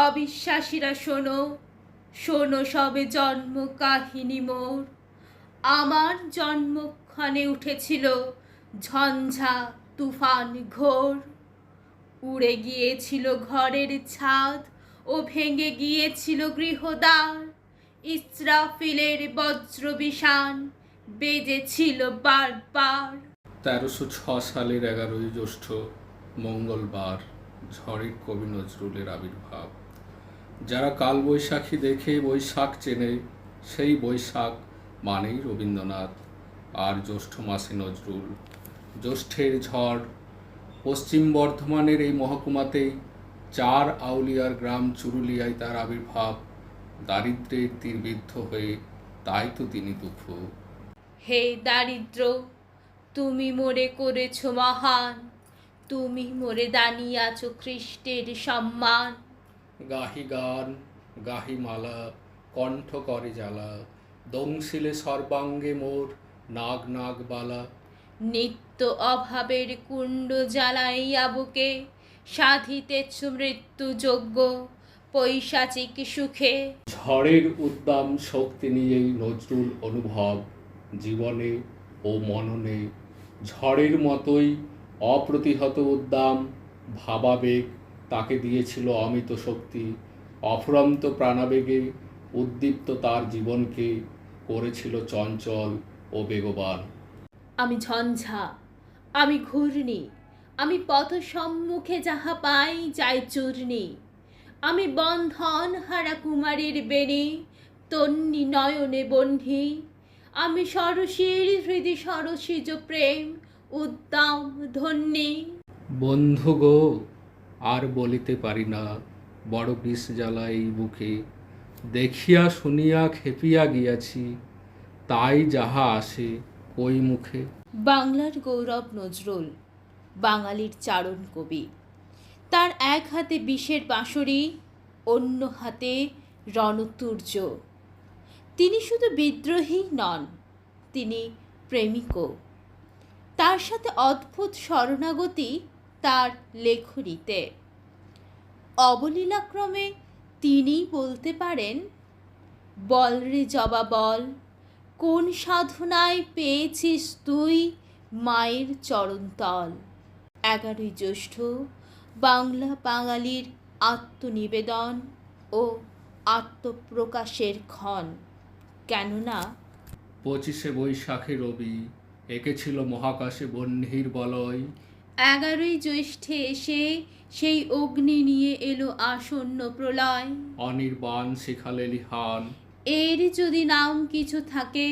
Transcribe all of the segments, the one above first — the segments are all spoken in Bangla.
অবিশ্বাসীরা শোনো, শোনো সবে জন্ম কাহিনী মোর। আমার জন্মক্ষণে উঠেছিল ঝঞ্ঝা তুফান ঘোর। উড়ে গিয়েছিল ঘরের ছাদ ও ভেঙে গিয়েছিল গৃহদ্বার। ইসরাফিলের বজ্রবিষাণ বেজেছিল বারবার। 1306 সালের 11ই জ্যৈষ্ঠ মঙ্গলবার ঝড়ের কবি নজরুলের আবির্ভাব। যারা কালবৈশাখী দেখে বৈশাখ চেনে, সেই বৈশাখ মানেই রবীন্দ্রনাথ আর জ্যৈষ্ঠ মাসে নজরুল। জ্যৈষ্ঠের ঝড়। পশ্চিম বর্ধমানের এই মহকুমাতেই 4 আউলিয়ার গ্রাম চুরুলিয়ায় তার আবির্ভাব। দারিদ্র্যের তীরবিদ্ধ হয়ে তাই তো তিনি দুঃখু। হে দারিদ্র, তুমি মোরে করেছ মহান, তুমি মোরে দানিয়াছ খ্রিস্টের সম্মান। গাহি গান, গাহি মালা, কণ্ঠ করে জ্বালা, দংশিলে সর্বাঙ্গে মোর নাগ নাগ বালা। নিত্য অভাবের কুণ্ড জ্বালাইয়া বুকে সাধিতেছ মৃত্যু যজ্ঞ পৈশাচিক সুখে। ঝড়ের উদ্দাম শক্তি নিয়েই নজরুল অনুভব জীবনে ও মননে। ঝড়ের মতোই অপ্রতিহত উদ্দাম ভাবাবেগ তাকে দিয়েছিল অমিত শক্তি। অফুরন্ত প্রাণাবেগে উদ্দীপ্ত তার জীবনকে করেছিল চঞ্চল ও বেগবান। আমি ঝঞ্ঝা, আমি ঘূর্ণি, আমি পথ সম্মুখে যাহা পাই যাই চূর্ণি। আমি বন্ধন হারা কুমারীর বেণী, তন্নি নয়নে বহ্নি। আমি সরসীর হৃদি সরসীজ প্রেম উদ্দাম ধন্যি। বন্ধু গো, আর বলিতে পারি না, বড় বিষ জ্বালা এই বুকে। দেখিয়া শুনিয়া খেপিয়া গিয়াছি, তাই যাহা আসে ওই মুখে। বাংলার গৌরব নজরুল, বাঙালির চারণ কবি। তার এক হাতে বিষের বাঁশরি, অন্য হাতে রণতুর্য। তিনি শুধু বিদ্রোহী নন, তিনি প্রেমিকও। তার সাথে অদ্ভুত শরণাগতি তার লেখনীতে। অবলীলাক্রমে তিনি বলতে পারেন, বল রে জবা বল, কোন সাধনায় পেয়েছিস তুই মায়ের চরণতল। 11ই জ্যৈষ্ঠ বাংলা বাঙালির আত্মনিবেদন ও আত্মপ্রকাশের ক্ষণ। কেননা 25শে বৈশাখে রবি এঁকেছিল মহাকাশে বহ্নির বলয়। 11ই জ্যৈষ্ঠে এসে সেই অগ্নি নিয়ে এলো আসন্ন প্রলয়। অনির্বাণ শিখালে লিহান, এর যদি নাম কিছু থাকে,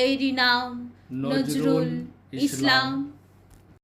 এরই নাম নজরুল ইসলাম।